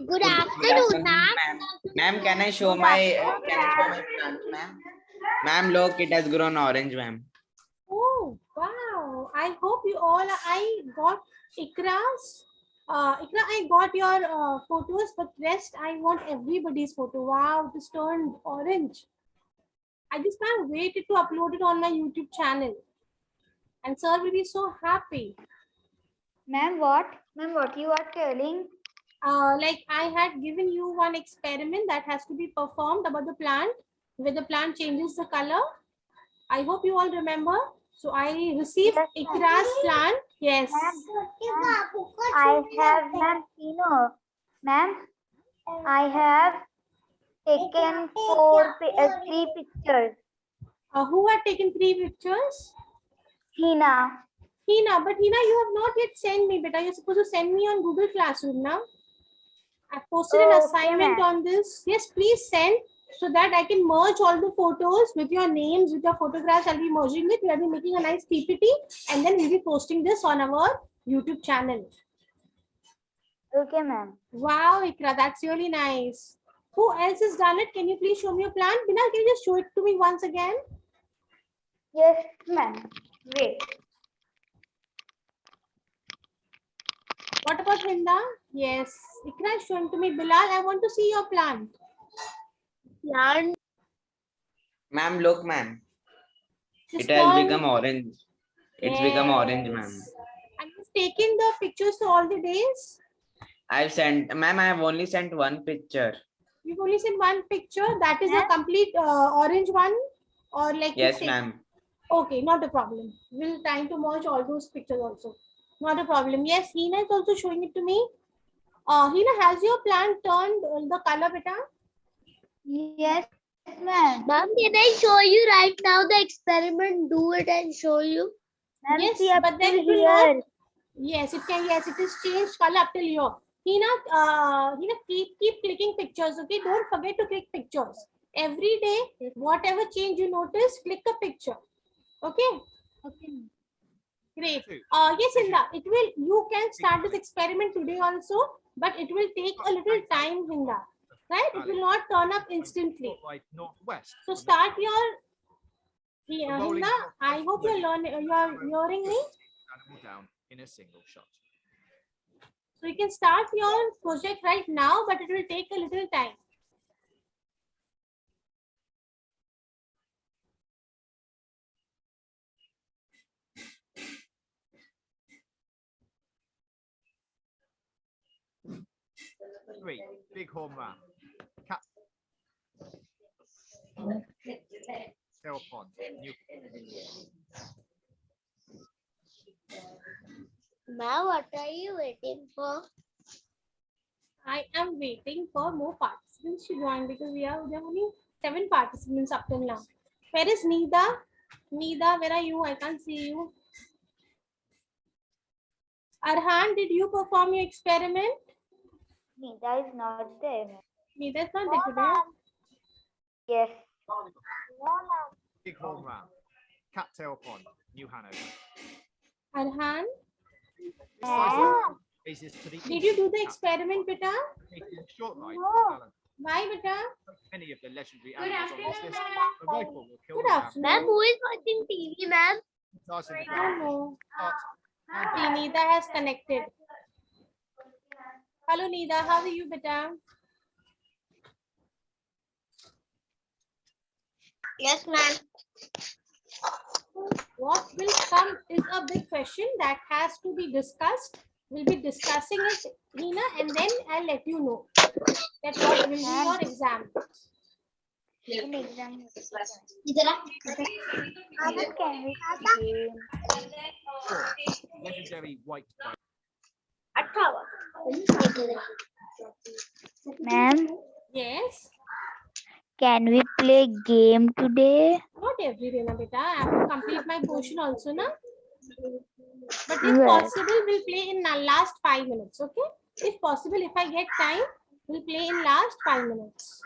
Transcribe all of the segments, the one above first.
Good afternoon, ma'am. Ma'am, can I show my plant, ma'am? Ma'am, look, it has grown orange, ma'am. Oh, wow. I hope you all, I got Ikra's. Ikra, I got your photos, but rest, I want everybody's photo. Wow, this turned orange. I just can't wait to upload it on my YouTube channel. And sir will be so happy. Ma'am, what? Ma'am, what you are telling? Like I had given you one experiment that has to be performed about the plant, where the plant changes the color. I hope you all remember. So I received Ikra's plant. Yes. I have, ma'am, ma'am, I have taken 3 pictures. Who had taken 3 pictures? Hina. Hina, but Hina, you have not yet sent me, but you're supposed to send me on Google Classroom now. I posted an assignment on this. Yes, please send so that I can merge all the photos with your names, with your photographs. I'll be merging it. We'll be making a nice PPT and then we'll be posting this on our YouTube channel. Okay, ma'am. Wow, Ikra, that's really nice. Who else has done it? Can you please show me your plant? Binal, can you just show it to me once again? Yes, ma'am. Wait. What about Hinda? Yes. Ikra is showing to me. Bilal, I want to see your plant. Ma'am, look, ma'am. Just It has become orange. It's become orange, ma'am. And you've taken the pictures to all the days? I've sent, ma'am, I have only sent one picture. You've only sent one picture. That is a complete orange one? Or like yes, ma'am. Okay, not a problem. We'll try to merge all those pictures also. Not a problem. Yes, Hina is also showing it to me. Hina, has your plant turned the color, beta? Yes, ma'am. Ma'am, can I show you right now the experiment? Do it and show you. Yes, but then it will not. Yes, it can. Yes, it is changed color up till here. Hina, keep clicking pictures. Okay, don't forget to click pictures every day. Whatever change you notice, click a picture. Okay. Okay. Great. Yes, Hinda, it will. You can start this experiment today also, but it will take a little time, Hinda. Right? It will not turn up instantly. So start your. Hinda, I hope you're learning. You're hearing me. In a single shot. So you can start your project right now, but it will take a little time. Three, big horn ram. Cat. Tail pond. New. Ma'am, what are you waiting for? I am waiting for more participants to join because there are only 7 participants up till now. Where is Nida? Nida, where are you? I can't see you. Arhan, did you perform your experiment? Nida is not there. Nida is not there today. Yes. Big horn ram. Cattail pond. New Hanover. Arhan, Did you do the experiment, beta? Short ride. Why, beta? Many of the legendary animals on this list. A rifle will kill Good the ram. afternoon. Ma'am, who is watching TV, ma'am? Stars in the I ground. don't know. Start. Nida has connected. Hello, Nida. How are you, beta? Yes, ma'am. What will come is a big question that has to be discussed. We'll be discussing it, Nina, and then I'll let you know that what will be your exam. In exam. Legendary white. Ma'am, Yes. can we play game today? Not every day, na beta. I have to complete my portion also, na. But if Well. possible, we'll play in the last 5 minutes. Okay. If possible, if I get time, we'll play in last 5 minutes.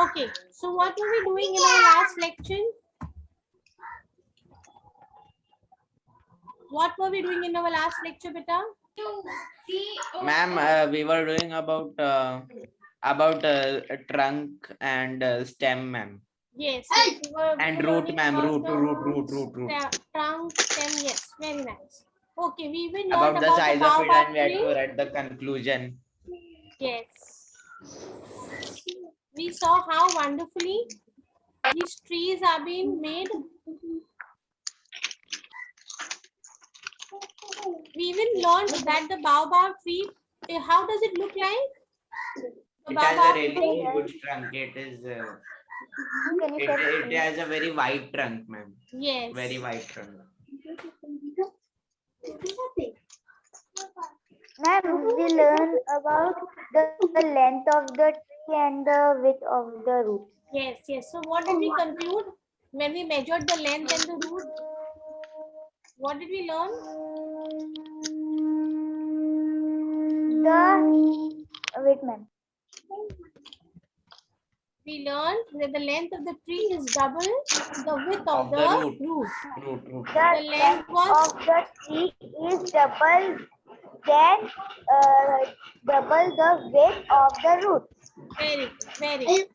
Okay. So what were we doing in our last lecture? What were we doing in our last lecture, beta? Ma'am, we were doing about trunk and stem, ma'am. Yes, yes, we were And root, learning ma'am. about Root, the root, root, roots, root, root. trunk, stem. Yes, very nice. Okay, we even learned About the about the size of it, baobab and we had to tree. write the conclusion. Yes. We saw how wonderfully these trees are being made. We even learned that the baobab tree, how does it look like? The It has a baobab really tree? good trunk. It is. Can you check? It has a very wide trunk, ma'am. Yes. Very wide trunk. Ma'am, we learn about the length of the tree and the width of the root. Yes, yes. So what did we conclude when we measured the length and the root? What did we learn? Wait, ma'am. We learned that the length of the tree is double the width of Of the the root. root. Root. The The length length was of the tree is double the width of the root. very good, very good.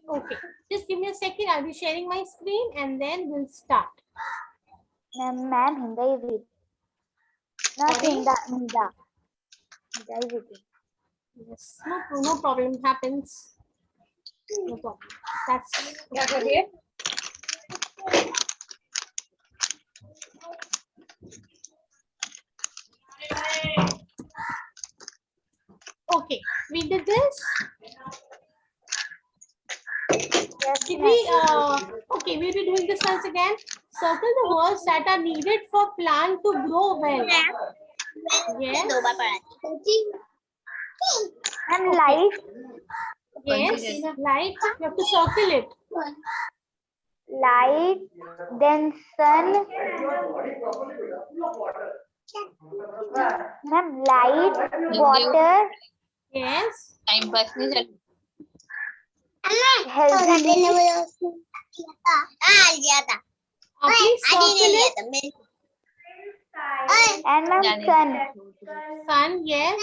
Okay, just give me a second. I'll be sharing my screen and then we'll start. Ma'am, Hinda is it. Not Sorry? Hinda. Hinda is it. Yes, no problem. Happens. No problem. That's okay. Okay, we did this. Did we okay, we'll be doing this once again. Circle the words that are needed for plant to grow well. Yes. And light, Yes, like you have to circle it. light, then sun. Ma'am, light, water, Yes. healthy leaves, Please circle it. and ma'am, sun. Sun, yes.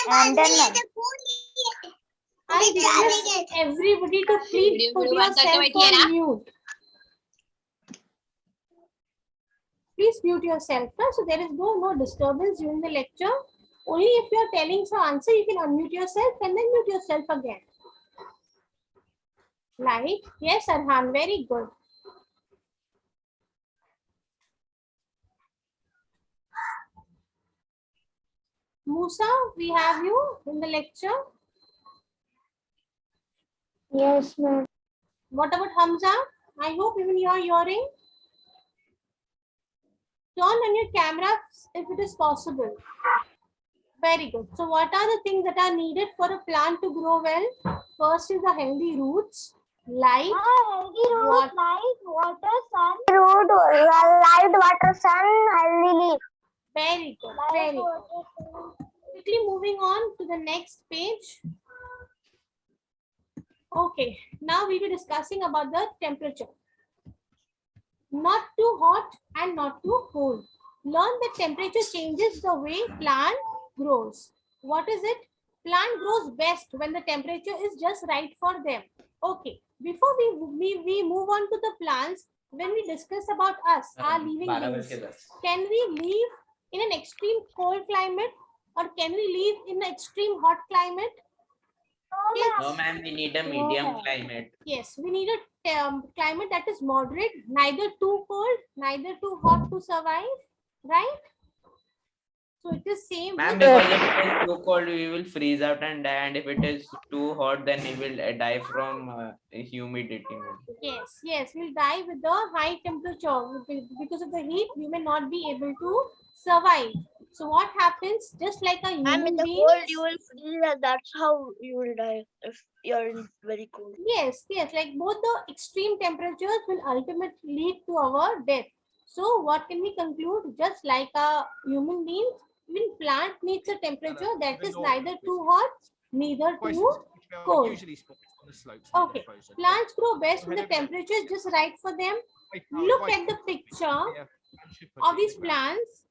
And then ma'am. I request everybody to please put yourself on mute. Please mute yourself. So there is no disturbance during the lecture. Only if you are telling some answer, you can unmute yourself and then mute yourself again. Like, yes, Arhan, very good. Musa, we have you in the lecture. Yes, ma'am. What about Hamza? I hope even you are hearing. Turn on your camera if it is possible. Very good. So what are the things that are needed for a plant to grow well? First is the healthy roots, light, Healthy root, What? light, water, sun. Root, light, water, sun, healthy leaf. very good, very good. Quickly moving on to the next page. Okay, now we'll be discussing about the temperature. Not too hot and not too cold. Learn that temperature changes the way plant grows. What is it? Plant grows best when the temperature is just right for them. Okay, before we move on to the plants, when we discuss about us, our living beings, can we live in an extreme cold climate or can we live in an extreme hot climate? No, ma'am, we need a medium climate. Yes, we need a climate that is moderate, neither too cold, neither too hot to survive, right? So it is same. Ma'am, because if it is too cold, we will freeze out and die. And if it is too hot, then we will die from humidity. Yes, we'll die with the high temperature. Because of the heat, we may not be able to survive. So what happens, just like a human being, you will feel that that's how you will die if you're in very cold. yes, like both the extreme temperatures will ultimately lead to our death. So what can we conclude? Just like a human being, even plant needs a temperature that is neither too hot, neither too cold. Usually spots in the slopes. Okay. Plants grow best when the temperature is just right for them. Look at the picture of these plants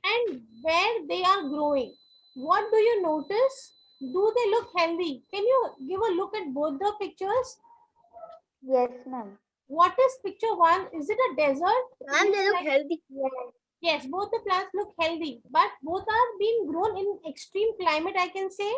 and where they are growing. What do you notice? Do they look healthy? Can you give a look at both the pictures? Yes, ma'am. What is picture one? Is it a desert? Ma'am, they look healthy. Yes, both the plants look healthy, but both are being grown in extreme climate, I can say.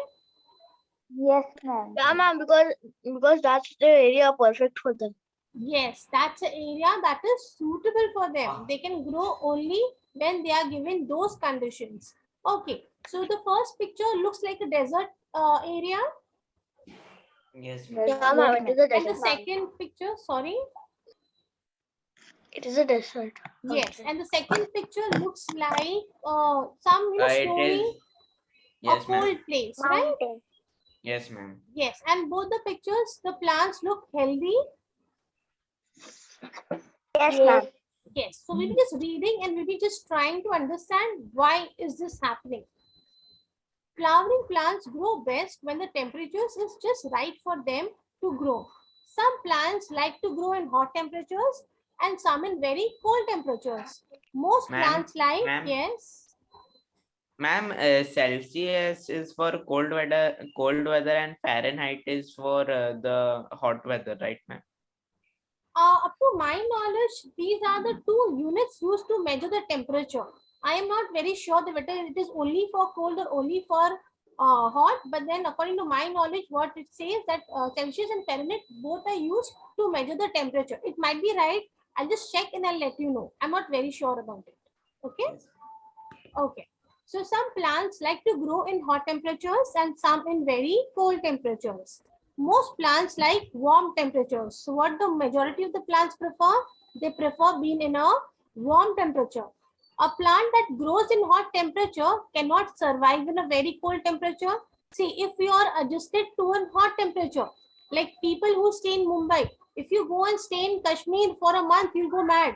Yes, ma'am. Yeah, ma'am, because that's the area perfect for them. Yes, that's an area that is suitable for them. They can grow only when they are given those conditions. Okay, so the first picture looks like a desert area. Yes, Yes, Yeah, yes, ma'am, it ma'am. is a And the desert. second picture, sorry. It is a desert. Yes, Okay. and the second picture looks like some, it snowy is. or Yes, ma'am. cold place, right? Mountain. Yes, ma'am. Yes, and both the pictures, the plants look healthy. Yes, Yes. ma'am. Yes, so we'll be just reading and we'll be just trying to understand why is this happening. Flowering plants grow best when the temperatures is just right for them to grow. Some plants like to grow in hot temperatures and some in very cold temperatures. Most Ma'am, plants like, ma'am, yes. ma'am, Celsius is for cold weather, and Fahrenheit is for the hot weather, right, ma'am? Up to my knowledge, these are the two units used to measure the temperature. I am not very sure whether it is only for cold or only for hot, but then according to my knowledge, what it says that Celsius and Fahrenheit both are used to measure the temperature. It might be right. I'll just check and I'll let you know. I'm not very sure about it. Okay. Yes. Okay. So some plants like to grow in hot temperatures and some in very cold temperatures. Most plants like warm temperatures. So what the majority of the plants prefer? They prefer being in a warm temperature. A plant that grows in hot temperature cannot survive in a very cold temperature. See, if you are adjusted to a hot temperature, like people who stay in Mumbai, if you go and stay in Kashmir for a month, you'll go mad.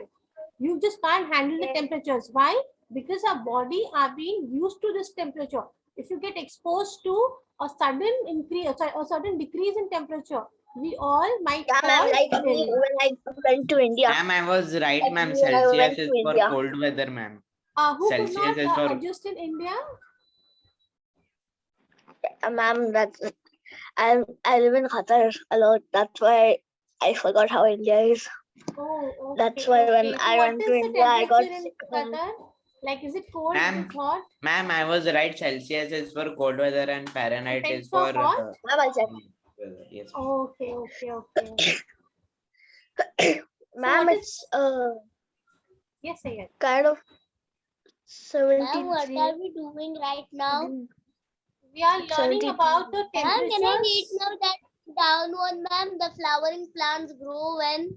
You just can't handle the temperatures. Why? Because our body are being used to this temperature. If you get exposed to a sudden increase, a sudden decrease in temperature, we all might Yeah, ma'am, fall like me ill. when I went to India. Ma'am, I was right, Like ma'am. me when I Celsius went is to for India. cold weather, ma'am. Who could Celsius not is for adjust in India? Ma'am, I live in Qatar a lot. That's why I forgot how India is. Oh, okay. That's why when Okay. So I what went is to the India, I got temperature in sick. Qatar? Like, is it cold? It Ma'am, is hot? ma'am, I was right. Celsius is for cold weather and Fahrenheit It's is for for hot? Ma'am, I'll check. weather. Yes. Okay, okay, okay. So Ma'am, what it's is, yes, Sayed. kind of Ma'am, what 73. are we doing right now? We are learning 72. about the Ma'am, can I read temperatures. now that down one, ma'am? The flowering plants grow when?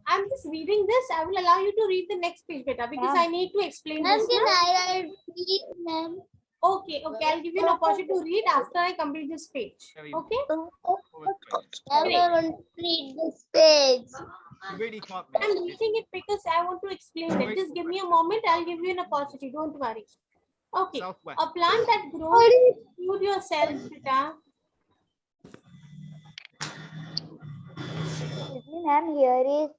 I'm just reading this. I will allow you to read the next page, beta, because I need to explain Ma'am, this. can Na? I read, ma'am? Okay, okay. I'll give you an opportunity to read after I complete this page. Okay? Ma'am, Great. I want to read this page. You really can't I'm miss. reading it because I want to explain it. Just give me a moment. I'll give you an opportunity. Don't worry. Okay. Southwest. A plant that grows, mute yourself, beta. Excuse me, ma'am. Here is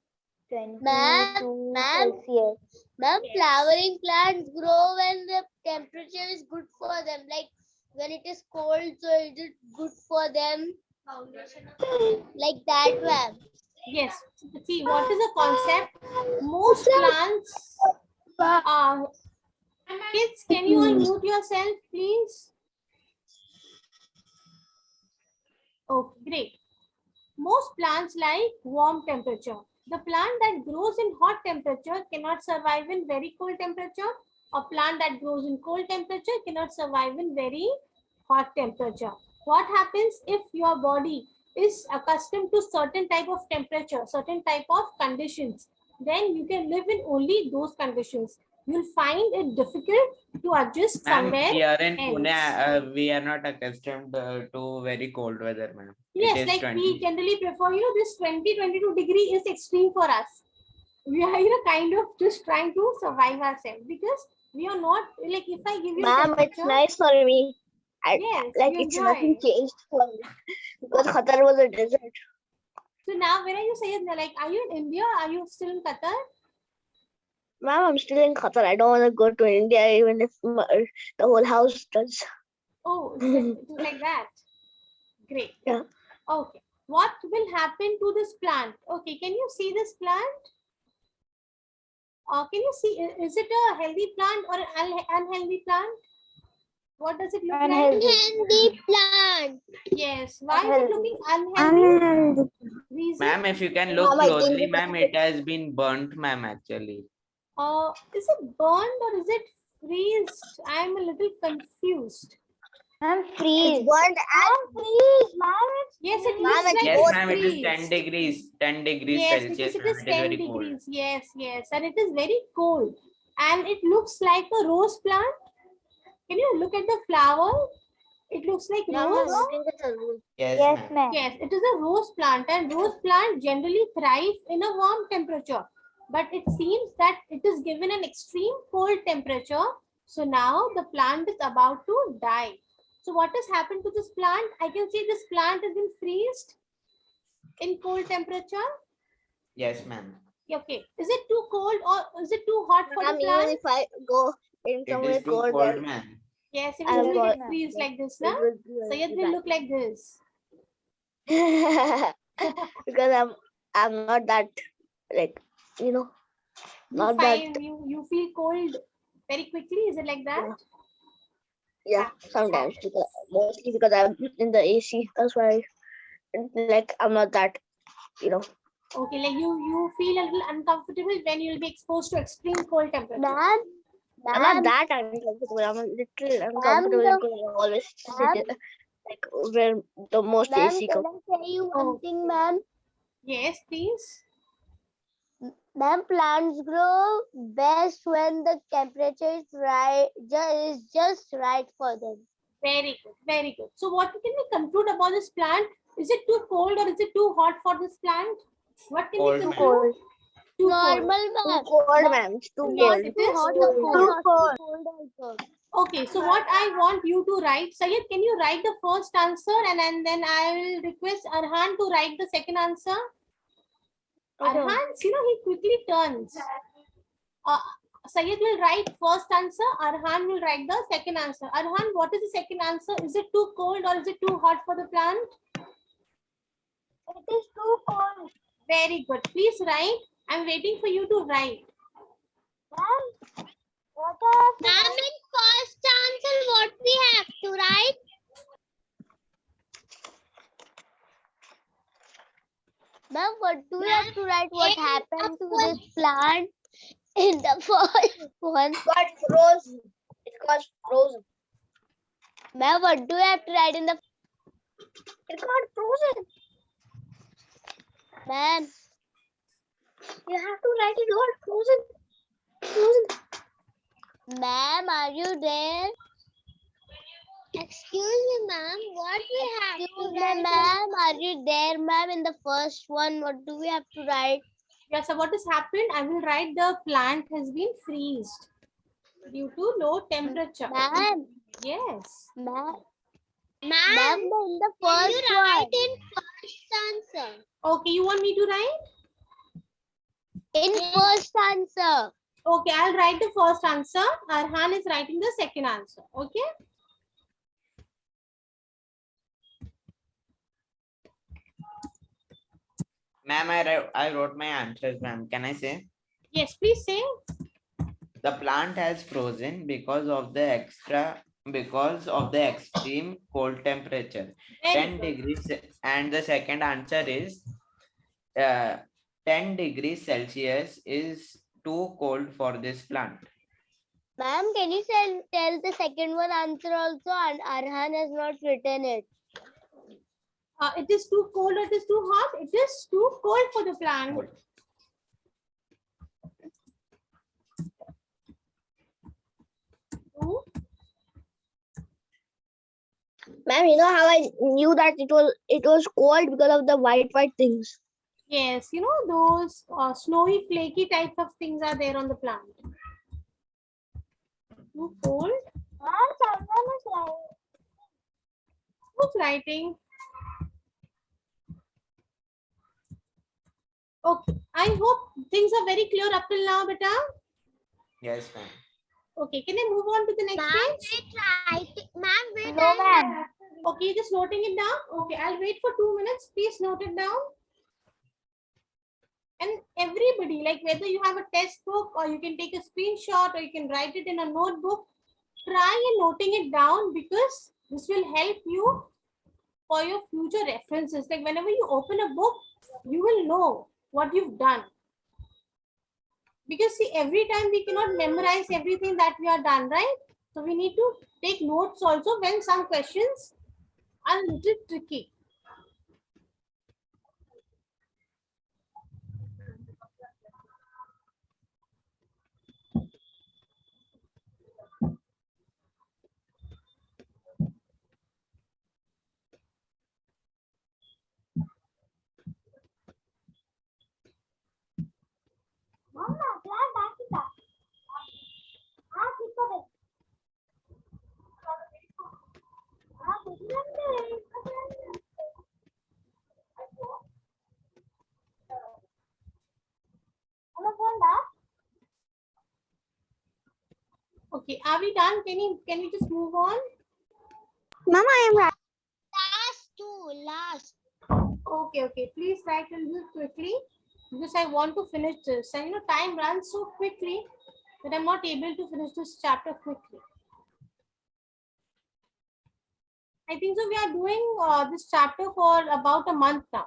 22 Ma'am, Celsius. ma'am, Yes. flowering plants grow when the temperature is good for them. Like when it is cold, so it is good for them. Like that, ma'am. Yes. See, what is the concept? Most plants are. Kids, can you all mute yourself, please? Okay, great. Most plants like warm temperature. The plant that grows in hot temperature cannot survive in very cold temperature. A plant that grows in cold temperature cannot survive in very hot temperature. What happens if your body is accustomed to certain type of temperature, certain type of conditions? Then you can live in only those conditions. You'll find it difficult to adjust Ma'am, somewhere here in else. Pune, we are not accustomed to very cold weather, ma'am. Yes, It is like 20. we generally prefer, this 20-22 degree is extreme for us. We are, kind of just trying to survive ourselves because we are not, like if I give you Ma'am, it's temperature, nice for me. Yes, like you it's nothing enjoy. changed for me because Qatar was a desert. So now, where are you, Sayed? Like, are you in India? Are you still in Qatar? Ma'am, I'm still in Qatar. I don't want to go to India even if the whole house does. Oh, it is like that. Great. Yeah. Okay. What will happen to this plant? Okay, can you see this plant? Can you see, is it a healthy plant or an unhealthy plant? What does it look like? Unhealthy. Unhealthy plant. Yes. Why is it looking unhealthy? Unhealthy. Reason? Ma'am, if you can look Ma'am, I think closely, because ma'am, it has been burnt, ma'am, actually. Is it burned or is it freezed? I'm a little confused. Ma'am, it's freeze. burned Ma'am, freeze. Ma'am, it's Yes, it freeze. looks Ma'am, it's like Yes, it's ma'am, it is 10 freezed. degrees, 10 degrees Yes, Celsius, it ma'am. is It is 10 very cold. degrees. Yes, yes. And it is very cold. And it looks like a rose plant. Can you look at the flower? It looks like yeah, ma'am, rose. I think it's a rose. Yes, Yes, ma'am. ma'am. Yes, it is a rose plant, and rose plant generally thrive in a warm temperature. But it seems that it is given an extreme cold temperature. So now the plant is about to die. So what has happened to this plant? I can see this plant has been freezed in cold temperature. Yes, ma'am. Okay. Is it too cold or is it too hot for the Ma'am, even plant? if I go in It somewhere is too cold, cold, ma'am. Yes, I eventually got it freeze like this, it na? will be Sayed very will bad. look like this. Because I'm not that like You not that find you feel cold very quickly. Is it like that? yeah Happens, sometimes happens. because mostly because I'm in the AC. That's why like I'm not that Okay, like you feel a little uncomfortable when you'll be exposed to extreme cold temperature. Ma'am, I'm not ma'am, that uncomfortable. I'm a little ma'am, uncomfortable the, because I always ma'am, sit like where the most ma'am, AC can comes. I tell you one Oh, thing, ma'am? yes, please. Ma'am, plants grow best when the temperature is right, is just right for them. Very good, very good. So what can we conclude about this plant? Is it too cold or is it too hot for this plant? What can we Cold, conclude? ma'am. Too Normal, cold. Too ma'am. cold, ma'am. It's too Yes, cold. it Too is hot too also, cold. not too cold also. Okay, so what I want you to write, Sayed, can you write the first answer and then I will request Arhan to write the second answer? Okay. Arhan, he quickly turns. Sayed will write first answer, Arhan will write the second answer. Arhan, what is the second answer? Is it too cold or is it too hot for the plant? It is too cold. Very good. Please write. I'm waiting for you to write. Ma'am, what are Ma'am, in first answer, what we have to write? Ma'am, what do we have to write? What happened to this plant in the first one? Got frozen. It got frozen. Ma'am, what do we have to write in the It got frozen. ma'am? You have to write it got frozen. Frozen. Ma'am, are you there? Excuse me, ma'am. What we have to write? Ma'am, are you there, ma'am? In the first one, what do we have to write? Yes, so what has happened? I will write the plant has been freezed due to low temperature. Ma'am, Yes. ma'am, ma'am, in the first one. Write in first answer. Okay, you want me to write? In first answer. Okay, I'll write the first answer. Arhan is writing the second answer. Okay. Ma'am, I wrote my answers, ma'am. Can I say? Yes, please say. The plant has frozen because of the extreme cold temperature. Very 10 good. degrees, and the second answer is 10 degrees Celsius is too cold for this plant. Ma'am, can you tell the second one answer also? And Arhan has not written it. It is too cold or it is too hot? It is too cold for the plant. Cold. Two. Ma'am, you know how I knew that it was cold because of the white things. Yes, those snowy, flaky types of things are there on the plant. Too cold. Ma'am, someone is lying. writing? Okay, I hope things are very clear up till now, beta. Yes, ma'am. Okay, can I move on to the next page? Ma'am, wait, No, ma'am. Okay, you're just noting it down. Okay, I'll wait for 2 minutes. Please note it down. And everybody, like whether you have a test book or you can take a screenshot or you can write it in a notebook, try and noting it down because this will help you for your future references. Like whenever you open a book, you will know what you've done. Because see, every time we cannot memorize everything that we are done, right? So we need to take notes also when some questions are a little tricky. Okay, are we done? Can we just move on? Mama, I am right. last. Okay. Please write a little quickly because I want to finish this. And time runs so quickly that I'm not able to finish this chapter quickly. I think so. We are doing this chapter for about a month now.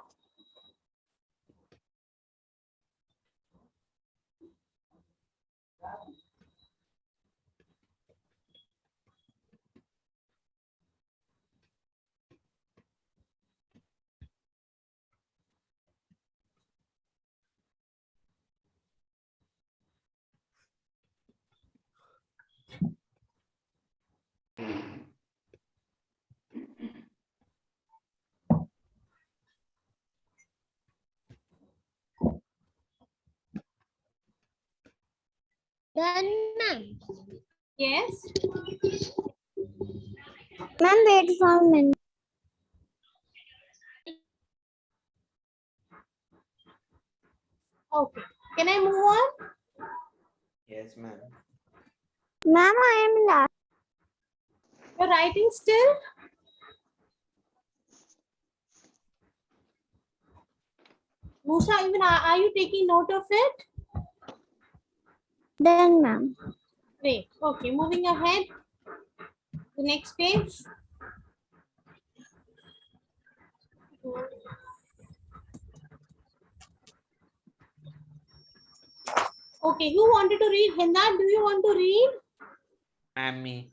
Done, ma'am. Yes. Ma'am, wait for a minute. Okay. Can I move on? Yes, ma'am. Ma'am, I am last. You're writing still? Musa, even are you taking note of it? Then, ma'am. Great. Okay, moving ahead. The next page. Okay, who wanted to read? Hinda, do you want to read? Ma'am, me.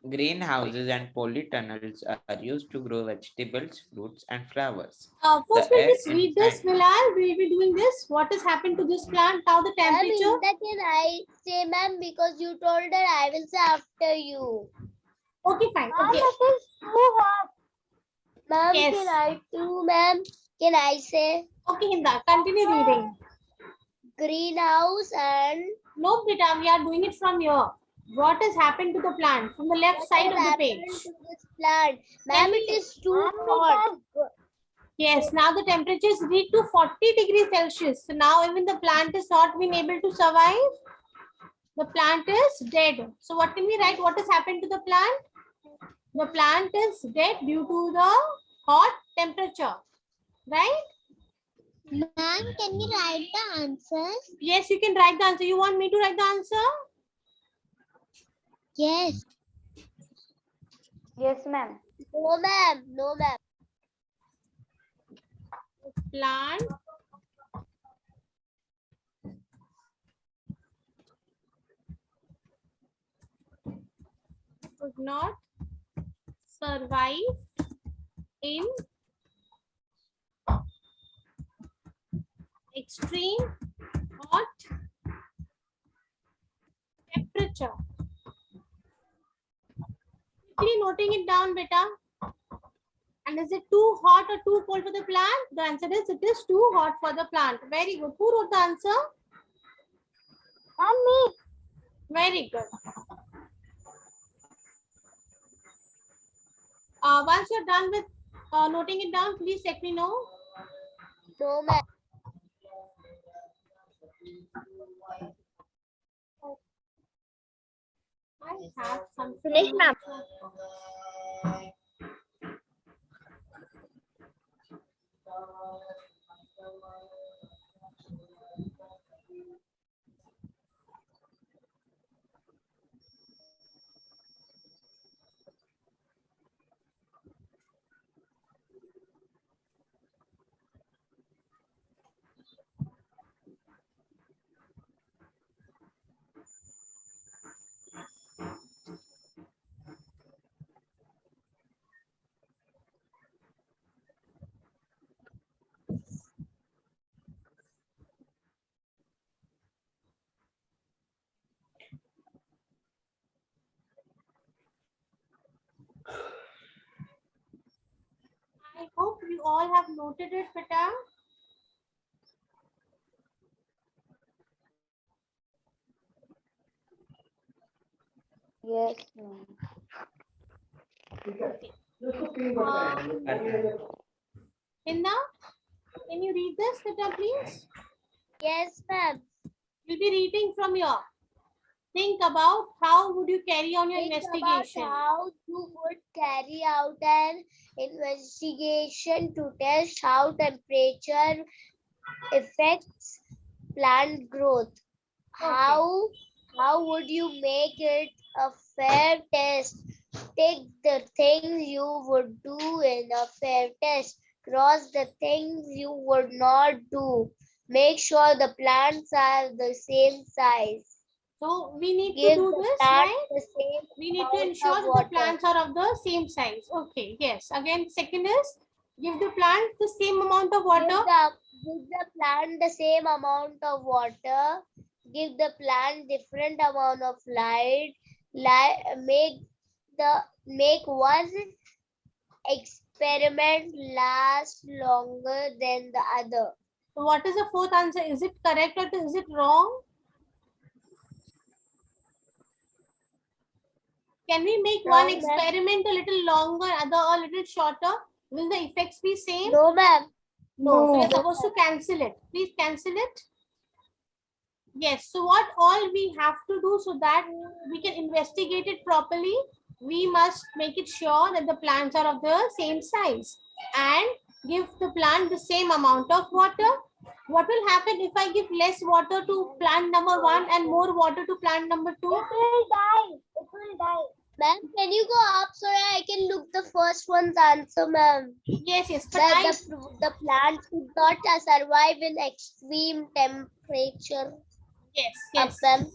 Greenhouses and polytunnels are used to grow vegetables, fruits, and flowers. First, The we'll air just read this, inside- Bilal. We'll be doing this. What has happened to this plant? Now the Ma'am, temperature. Inda, can I say, ma'am, because you told that I will say after you. Okay, fine. Okay. Ma'am, Yes. can I too, ma'am? Can I say Okay, Hinda, continue reading. greenhouse and No, Beta, we are doing it from here. What has happened to the plant? From the left what side has of the happened page. to this plant? Ma'am, it is too hot. Yes, now the temperature is reached to 40 degrees Celsius. So now even the plant is not been able to survive. The plant is dead. So what can we write? What has happened to the plant? The plant is dead due to the hot temperature. Right? Ma'am, can you write the answers? Yes, you can write the answer. You want me to write the answer? Yes. Yes, ma'am. No, ma'am. No, ma'am. Plant could not survive in extreme hot temperature. Quickly noting it down, beta. And is it too hot or too cold for the plant? The answer is it is too hot for the plant. Very good. Who wrote the answer? Me. Very good. Once you're done with noting it down, please let me know. No, ma'am. I have something. Finish, ma'am. I hope you all have noted it, beta. Yes, ma'am. Hinda, can you read this, beta, please? Yes, ma'am. You'll be reading from your. Think about how would you carry on your Think investigation. about how you would carry out an investigation to test how temperature affects plant growth. How would you make it a fair test? Take the things you would do in a fair test. Cross the things you would not do. Make sure the plants are the same size. So we need to Give do the this, plant right? the same We need to amount ensure of that the water. plants are of the same size. Okay, yes. Again, second is give the plants the same amount of water. Give the plant the same amount of water. Give the plant different amount of light. Make one experiment last longer than the other. So what is the fourth answer? Is it correct or is it wrong? Can we make one Wrong, ma'am. experiment a little longer, other a little shorter? Will the effects be same? No, ma'am. No. So No. you're supposed to cancel it. Please cancel it. Yes. So what all we have to do so that we can investigate it properly, we must make it sure that the plants are of the same size and give the plant the same amount of water. What will happen if I give less water to plant number 1 and more water to plant number 2? It will die. It will die. Ma'am, can you go up so that I can look the first one's answer, ma'am? Yes, yes. But That the plant could not survive in extreme temperature. yes, Up, yes. ma'am.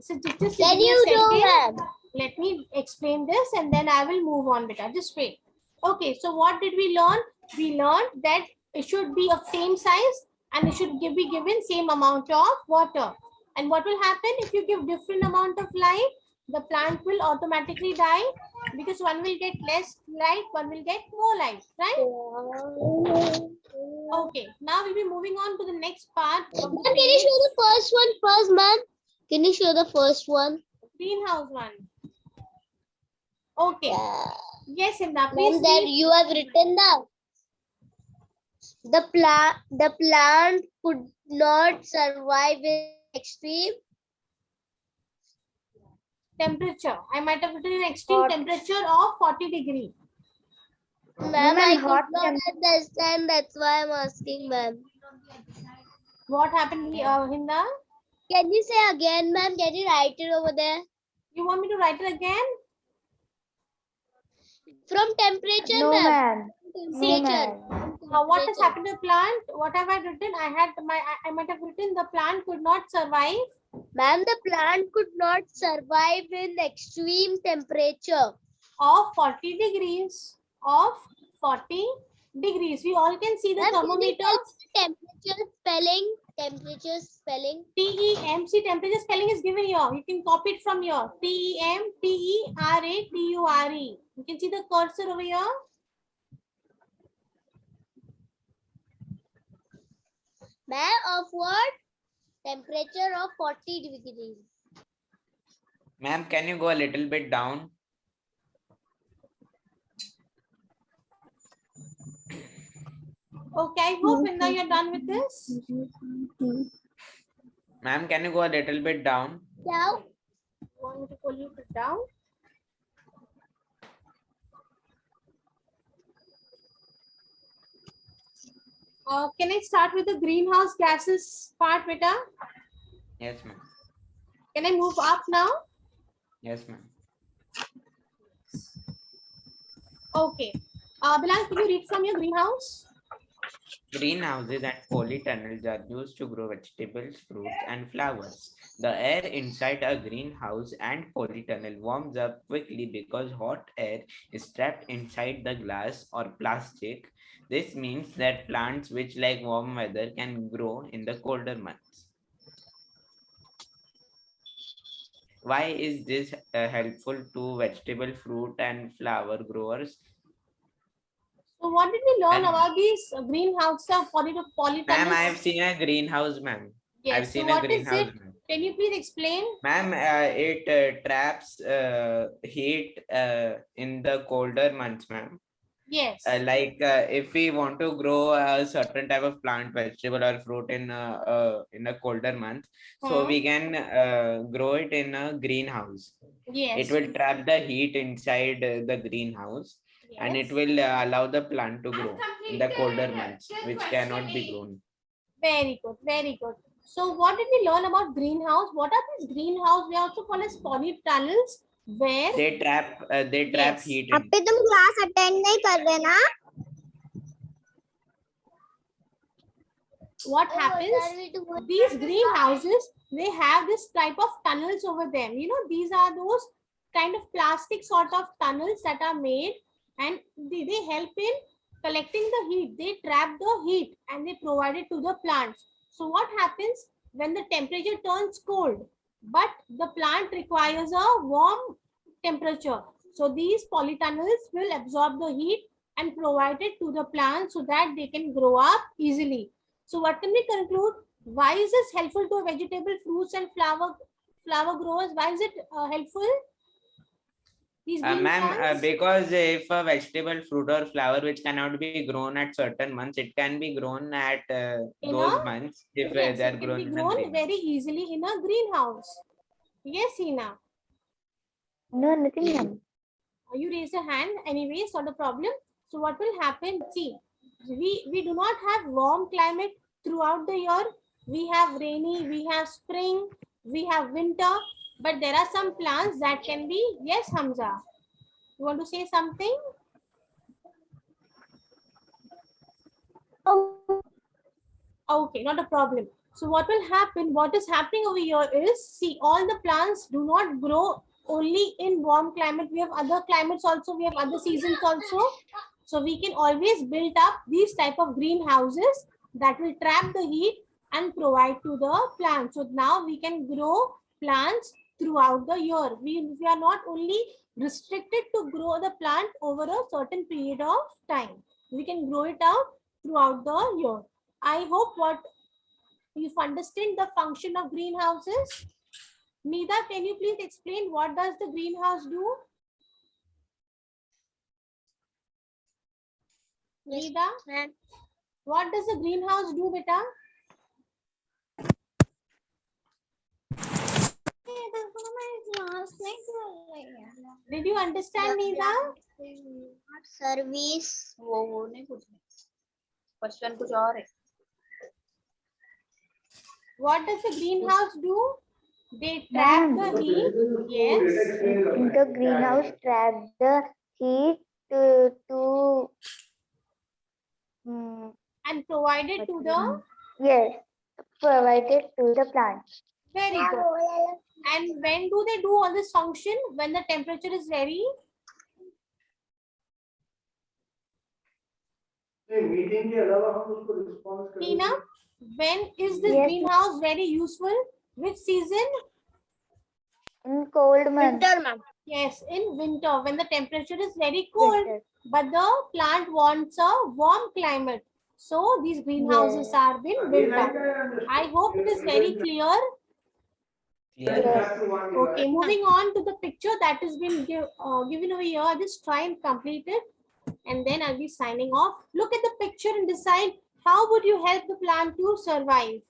So just Can give me a you do, second. ma'am? Let me explain this and then I will move on, beta. Just wait. Okay, so what did we learn? We learned that it should be of same size and it should be given same amount of water. And what will happen if you give different amount of light? The plant will automatically die because one will get less light, one will get more light, right? Okay, now we'll be moving on to the next part of Ma'am, the can you show physics. the first one first, ma'am? Can you show the first one? Greenhouse one. Okay. Yeah. Yes, Inda, please Ma'am, that read. you have written the plant could not survive in extreme. Temperature. I might have written an extreme temperature of 40 degree. Ma'am, I could hot not understand. That's why I'm asking, ma'am. What happened, Hinda? Can you say again, ma'am? Can you write it over there? You want me to write it again? From temperature, No, ma'am. ma'am. No, Temperature. ma'am. What has happened to the plant? What have I written? I might have written the plant could not survive. Ma'am, the plant could not survive in extreme temperature. Of 40 degrees. Of 40 degrees. We all can see the Ma'am, thermometer. Temperature spelling. Temperature spelling. TEM. See, temperature spelling is given here. You can copy it from here. TEM, TERATURE. You can see the cursor over here. Ma'am, of what? Temperature of 40 degrees. Ma'am, can you go a little bit down? Okay, I hope now you're done with this. Ma'am, can you go a little bit down? Yeah. Want me to pull you down? Can I start with the greenhouse gases part, beta? Yes, ma'am. Can I move up now? Yes, ma'am. Okay. Bilal, can you read from your greenhouse? Greenhouses and polytunnels are used to grow vegetables, fruits, and flowers. The air inside a greenhouse and polytunnel warms up quickly because hot air is trapped inside the glass or plastic. This means that plants which like warm weather can grow in the colder months. Why is this helpful to vegetable, fruit, and flower growers? So what did we learn Ma'am, about these greenhouse ma'am, polytunnels? I have seen a greenhouse, ma'am. I've Yes. So seen a what is greenhouse, it? ma'am. Can you please explain? Ma'am, it traps heat in the colder months, ma'am. Yes. If we want to grow a certain type of plant, vegetable, or fruit in a colder month, so we can grow it in a greenhouse. It Yes. will trap the heat inside the greenhouse, and it Yes. will allow the plant to grow in the colder months, which cannot be grown. Very good. Very good. So what did we learn about greenhouse? What are these greenhouse? We also call as polytunnels where They trap yes. heat in. अबे तुम class attend नहीं कर रहे ना? What Oh, happens? shall we do it? These greenhouses, they have this type of tunnels over them. You know, these are those kind of plastic sort of tunnels that are made, and they help in collecting the heat. They trap the heat and they provide it to the plants. So what happens when the temperature turns cold, but the plant requires a warm temperature? So these polytunnels will absorb the heat and provide it to the plant so that they can grow up easily. So what can we conclude? Why is this helpful to vegetable, fruits, and flower growers? Why is it helpful? These green Ma'am, plants? because if a vegetable, fruit, or flower which cannot be grown at certain months, it can be grown at In those a months if yes, they are it can grown be in a grown green. very easily in a greenhouse. Yes, Hina. No, nothing, ma'am. You raised a hand anyway, it's not a problem. So what will happen? See, we do not have warm climate throughout the year. We have rainy, we have spring, we have winter, but there are some plants that can be, yes, Hamza. You want to say something? Okay, not a problem. So what will happen, what is happening over here is, see, all the plants do not grow only in warm climate. We have other climates also, we have other seasons also. So we can always build up these type of greenhouses that will trap the heat and provide to the plants. So now we can grow plants throughout the year. We are not only restricted to grow the plant over a certain period of time. We can grow it out throughout the year. I hope what you've understood the function of greenhouses. Nida, can you please explain what does the greenhouse do? Nida, what does the greenhouse do, beta? Did you understand, Nida? Service वो नहीं कुछ question कुछ और है. What does the greenhouse do? They trap Ma'am. the heat. Yes. The greenhouse traps the heat mm, And provided to the yes, provided to the plant. very good. And when do they do all this function? When the temperature is very Tina, when is this Yes. greenhouse very useful? Which season? In cold months. Winter, ma'am. Yes, in winter when the temperature is very cold, Winter. but the plant wants a warm climate. So these greenhouses Yes. are being built up. I hope it is very clear. Yes. Okay, moving on to the picture that has been given over here. Just try and complete it. and then I'll be signing off. Look at the picture and decide how would you help the plant to survive.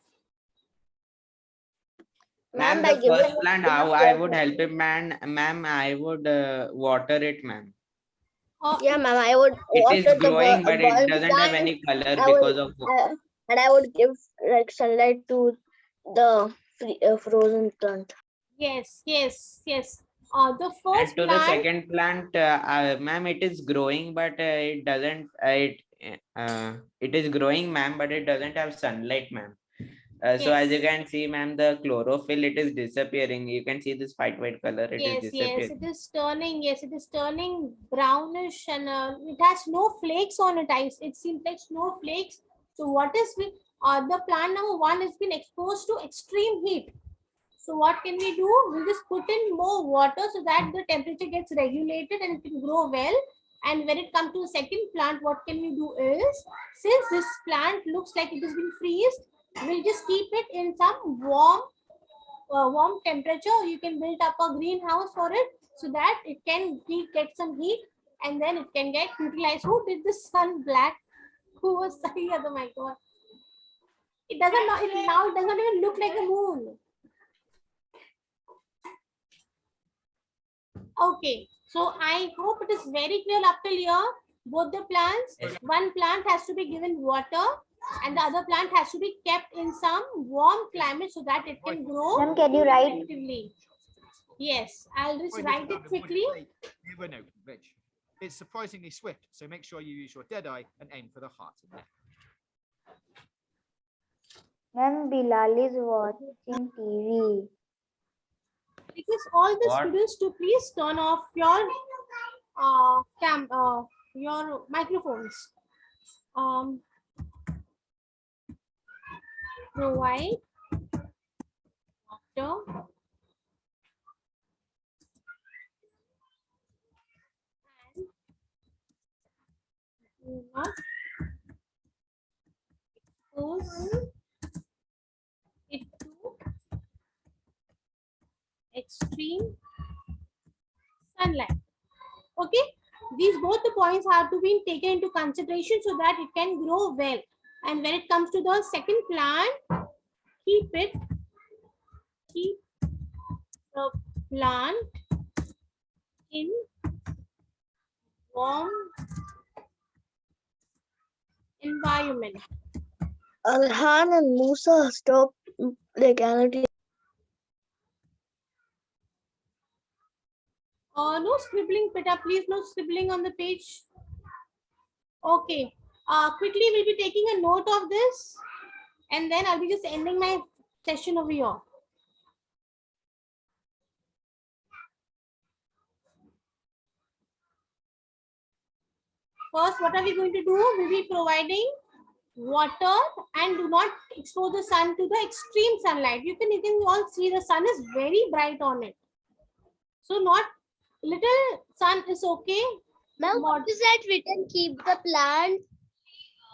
Ma'am, by the giving first it plant, enough how I would water. help it, man, ma'am, I would water it, ma'am. Yeah, ma'am, I would It is water the growing, but it bulb doesn't have plant. any color I would, because of. and I would give like sunlight to the frozen plant. Yes, yes, yes. The And first to the plant, second plant, ma'am, it is growing, but it doesn't. It is growing, ma'am, but it doesn't have sunlight, ma'am. So as you yes, can see, ma'am, the chlorophyll, it is disappearing. You can see this white color. It is yes, yes. disappearing. It is turning. Yes, it is turning brownish, and it has no flakes on it. It seems like snowflakes. So what is with the plant number one has been exposed to extreme heat. So what can we do? We'll just put in more water so that the temperature gets regulated and it can grow well. And when it comes to the second plant, what can we do is, since this plant looks like it has been freezed, we'll just keep it in some warm temperature. You can build up a greenhouse for it so that it can get some heat and then it can get utilized. Who did the sun black? Who was Sabiha? Oh my god. It doesn't now it doesn't even look like a moon. Okay, so I hope it is very clear up till here. Both the plants, Yes. one plant has to be given water and the other plant has to be kept in some warm climate so that it can grow Ma'am, can you write? effectively. Yes, I'll just Point write this it out and quickly. point it straight. Here we know, Rich. It's surprisingly swift, so make sure you use your dead eye and aim for the heart and neck. Ma'am, Bilal is watching TV. Request all the What? students to please turn off your your microphones. Um, Provide water and do not expose it to extreme sunlight. Okay, these both the points have to be taken into consideration so that it can grow well. And when it comes to the second plant, keep the plant in warm environment. Alhan and Musa stop legality. No scribbling, Peta, please, no scribbling on the page. Okay. Quickly, we'll be taking a note of this, and then I'll be just ending my session over here. First, what are we going to do? We'll be providing water and do not expose the sun to the extreme sunlight. You can all see the sun is very bright on it. So not little sun is okay. Ma'am, what is that written? Keep the plant.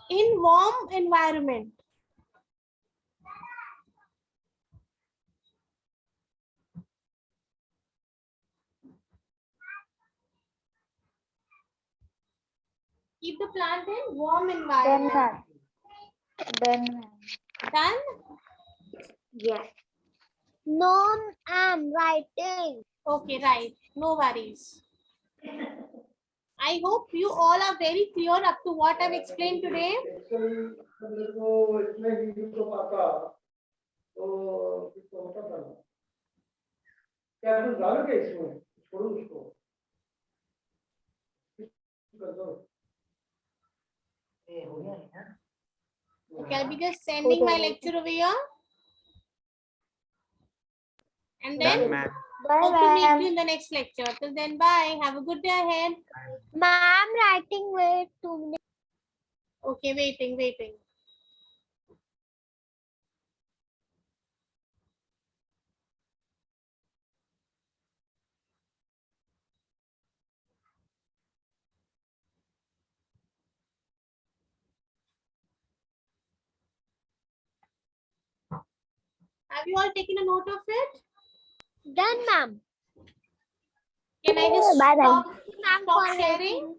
In warm environment. Keep the plant in warm Done, environment. ma'am. Done, ma'am. Done? Yes. No, I'm writing. Okay, right. No worries. I hope you all are very clear up to what I've explained today. Okay, I'll be just sending my lecture over here. And then Done, ma'am. Bye, hope to meet ma'am. you in the next lecture. Till then, bye. Have a good day ahead. Ma'am, writing, wait 2 minutes. Okay, waiting. Have you all taken a note of it? Done, ma'am. Can I just Bye, ma'am. stop Ma'am, for sharing? waiting.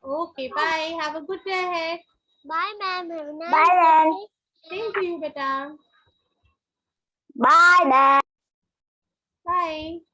Okay, bye. Have a good day ahead. Bye, ma'am. Have a nice Bye then. day. Same to you, beta. Bye then. Bye.